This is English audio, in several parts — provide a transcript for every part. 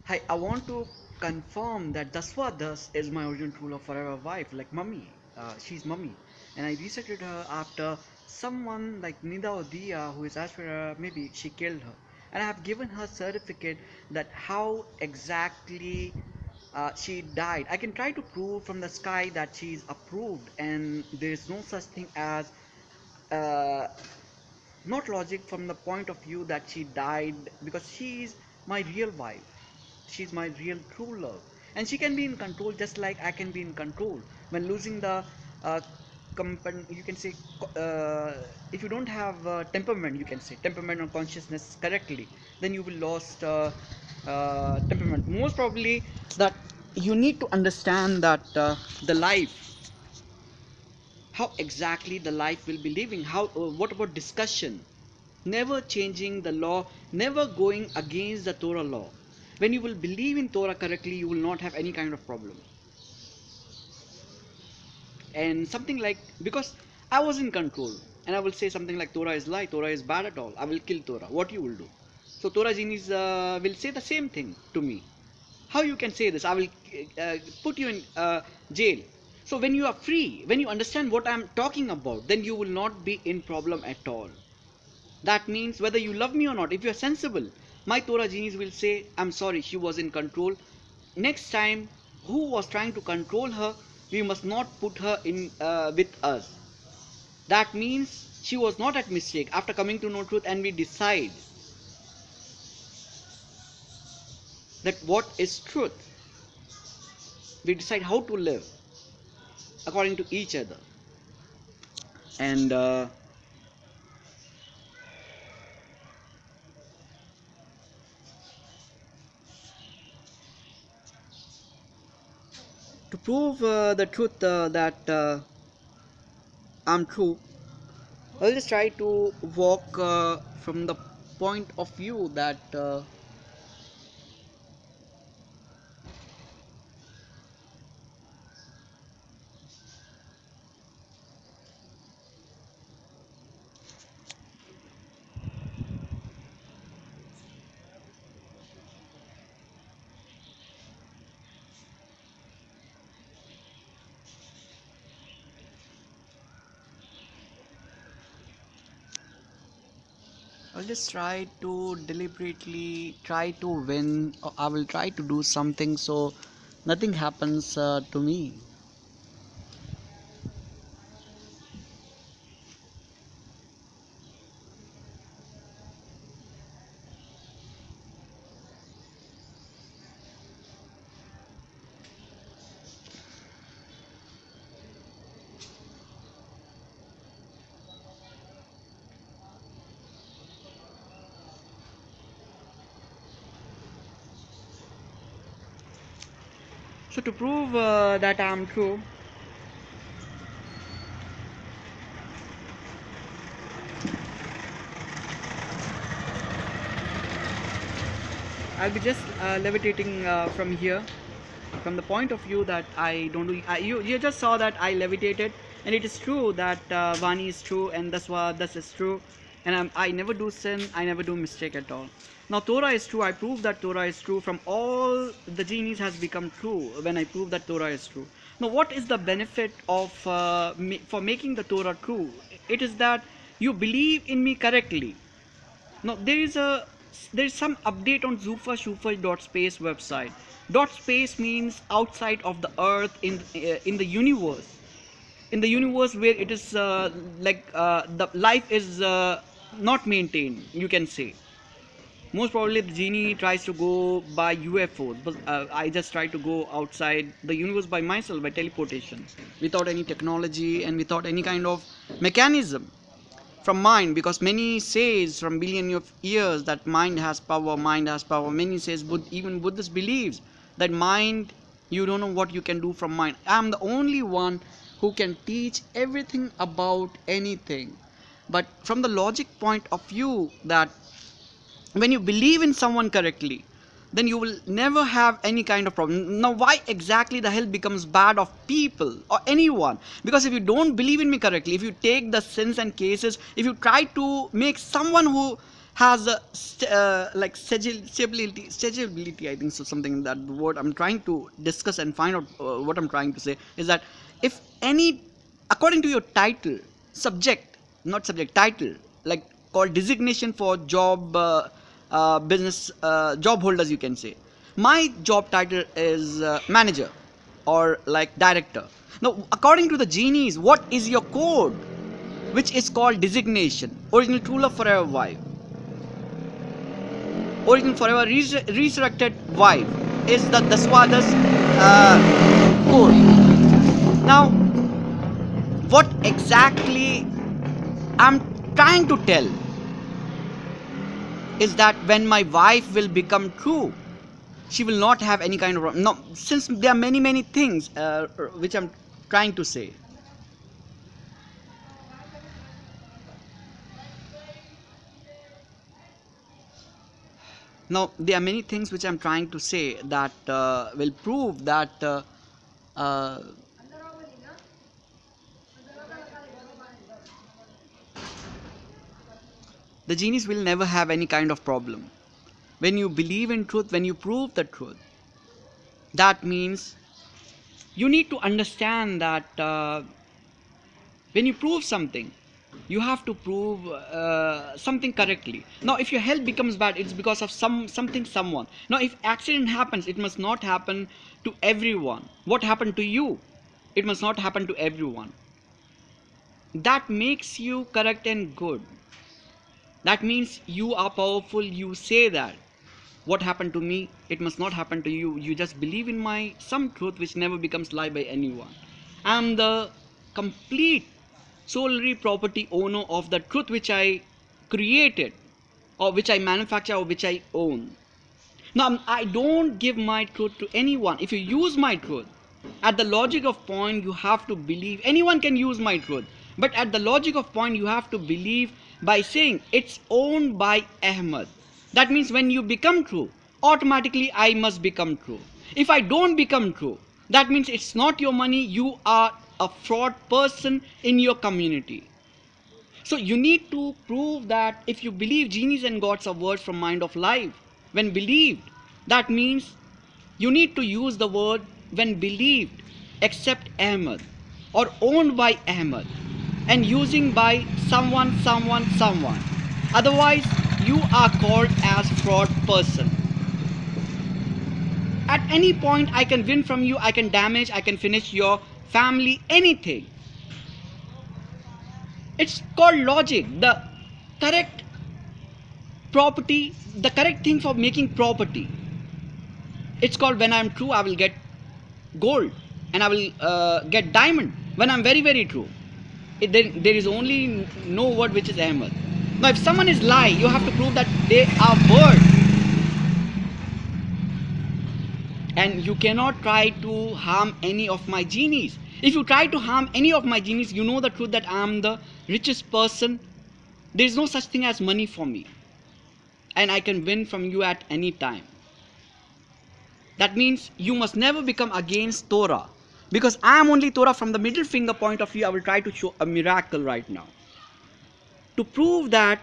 Hi, I want to confirm that Daswa Das is my original true love forever wife, like mummy. She's mummy, and I resetted her after someone like Nida or Dia, who is Ashwara, maybe she killed her, and I have given her certificate that how exactly she died. I can try to prove from the sky that she is approved, and there is no such thing as uh, not logic from the point of view that she died because she is my real wife. She's my real true love, and she can be in control just like I can be in control. When losing the uh, you can say uh, if you don't have temperament, you can say temperament or consciousness correctly, then you will lost temperament. Most probably that you need to understand that the life, how exactly the life will be living, how what about discussion, never changing the law, never going against the Torah law. When you will believe in Torah correctly, you will not have any kind of problem. And something like, because I was in control, and I will say something like Torah is lie, Torah is bad at all, I will kill Torah, what you will do? So Torah genies will say the same thing to me. How you can say this? I will put you in jail. So when you are free, when you understand what I am talking about, then you will not be in problem at all. That means whether you love me or not, if you are sensible, my Torah genies will say, I'm sorry, she was in control. Next time, who was trying to control her, we must not put her in with us. That means she was not at mistake after coming to know truth, and we decide that what is truth. We decide how to live according to each other. And to prove the truth that I'm true, I'll just try to walk from the point of view that I'll just try to deliberately try to win, or I will try to do something so nothing happens to me. So to prove that I'm true, I'll be just levitating from here, from the point of view that I don't do. You just saw that I levitated, and it is true that Vani is true, and this is true, and I never do sin, I never do mistake at all. Now Torah is true. I prove that Torah is true. From all the genies has become true when I prove that Torah is true. Now what is the benefit of for making the Torah true? It is that you believe in me correctly. Now there is some update on Zufa Shufa dot space website. Dot space means outside of the earth, in the universe. In the universe where it is the life is not maintained, you can say. Most probably the genie tries to go by UFOs, but I just try to go outside the universe by myself, by teleportation, without any technology and without any kind of mechanism from mind, because many says from billion of years that mind has power, mind has power. Many says, even Buddhist believes that mind, you don't know what you can do from mind. I am the only one who can teach everything about anything. But from the logic point of view, that when you believe in someone correctly, then you will never have any kind of problem. Now why exactly the hell becomes bad of people or anyone? Because if you don't believe in me correctly, if you take the sins and cases, if you try to make someone who has a like stability, I think so, something that the word I'm trying to discuss and find out what I'm trying to say is that if any, according to your title, subject, not subject, title, like called designation for job, business, job holders, you can say my job title is manager or like director. Now according to the genies, what is your code, which is called designation? Original true love, forever wife. Original forever resurrected wife is the Daswada's code. Now, what exactly I'm trying to tell is that when my wife will become true, she will not have any kind of no. Since there are many things which I'm trying to say. Now there are many things which I'm trying to say that will prove that uh, the genies will never have any kind of problem. When you believe in truth, when you prove the truth, that means you need to understand that when you prove something, you have to prove something correctly. Now if your health becomes bad, it's because of something, someone. Now if accident happens, it must not happen to everyone. What happened to you, it must not happen to everyone. That makes you correct and good. That means you are powerful. You say that what happened to me, it must not happen to you. You just believe in my some truth which never becomes lie by anyone. I am the complete solely property owner of the truth which I created, or which I manufacture, or which I own. Now I don't give my truth to anyone. If you use my truth, at the logic of point you have to believe. Anyone can use my truth, but at the logic of point you have to believe by saying it's owned by Ahmed. That means when you become true, automatically I must become true. If I don't become true, that means it's not your money. You are a fraud person in your community. So you need to prove that if you believe genies and gods are words from mind of life, when believed, that means you need to use the word when believed, except Ahmed, or owned by Ahmed, and using by someone. Otherwise, you are called as fraud person. At any point, I can win from you, I can damage, I can finish your family, anything. It's called logic. The correct property, the correct thing for making property. It's called when I'm true, I will get gold and I will get diamond. When I'm very true, there is only no word which is Ahmed. Now, if someone is lie, you have to prove that they are word. And you cannot try to harm any of my genies. If you try to harm any of my genies, you know the truth that I am the richest person. There is no such thing as money for me. And I can win from you at any time. That means you must never become against Torah. Because I am only Torah. From the middle finger point of view, I will try to show a miracle right now. To prove that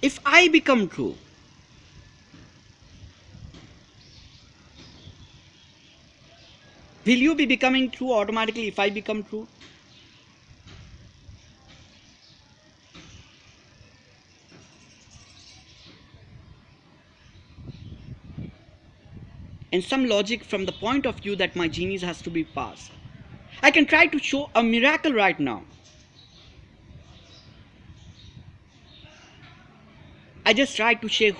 if I become true, will you be becoming true automatically if I become true? And some logic from the point of view that my genius has to be passed. I can try to show a miracle right now. I just try to share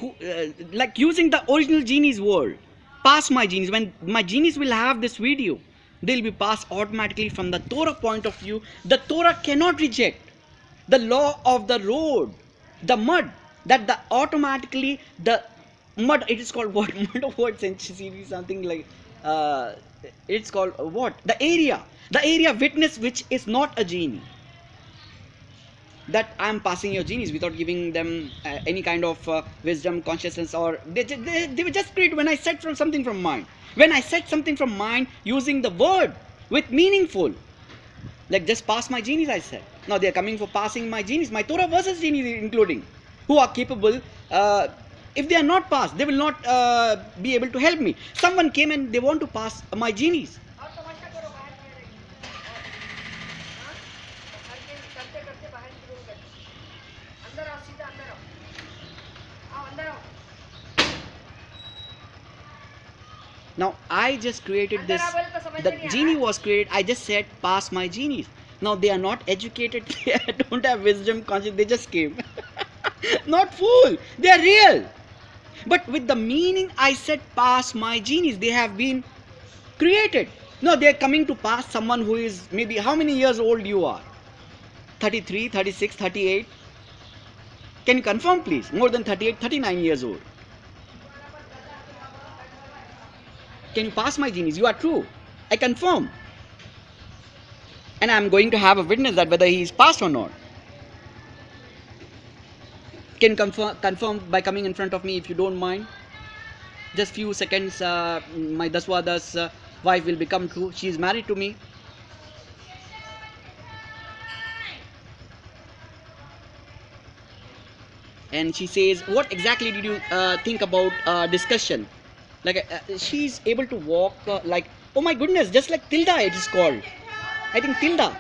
like using the original genie's word. Pass my genies. When my genies will have this video, they'll be passed automatically from the Torah point of view. The Torah cannot reject the law of the road, the mud, that the automatically the mud, it is called what? Mud of what century, something like it's called what? The area witness which is not a genie. That I am passing your genies without giving them any kind of wisdom, consciousness, or they were just created when I said from something from mind. When I said something from mind using the word with meaningful, Like, just pass my genies, I said. Now they are coming for passing my genies, my Torah versus genies, including, who are capable. If they are not passed, they will not be able to help me. Someone came and they want to pass my genies. Now I just created this. The genie was created. I just said pass my genies. Now they are not educated. They don't have wisdom, conscience. They just came. Not fool. They are real. But with the meaning I said pass my genies, they have been created. No, they are coming to pass someone who is maybe, how many years old you are? 33, 36, 38. Can you confirm please? More than 38, 39 years old. Can you pass my genies? You are true. I confirm. And I am going to have a witness that whether he is passed or not. Can you confirm by coming in front of me if you don't mind? Just few seconds, my Daswada's wife will become true. She is married to me. And she says, what exactly did you think about discussion? Like, she's able to walk like, oh my goodness, just like Tilda it is called. I think Tilda.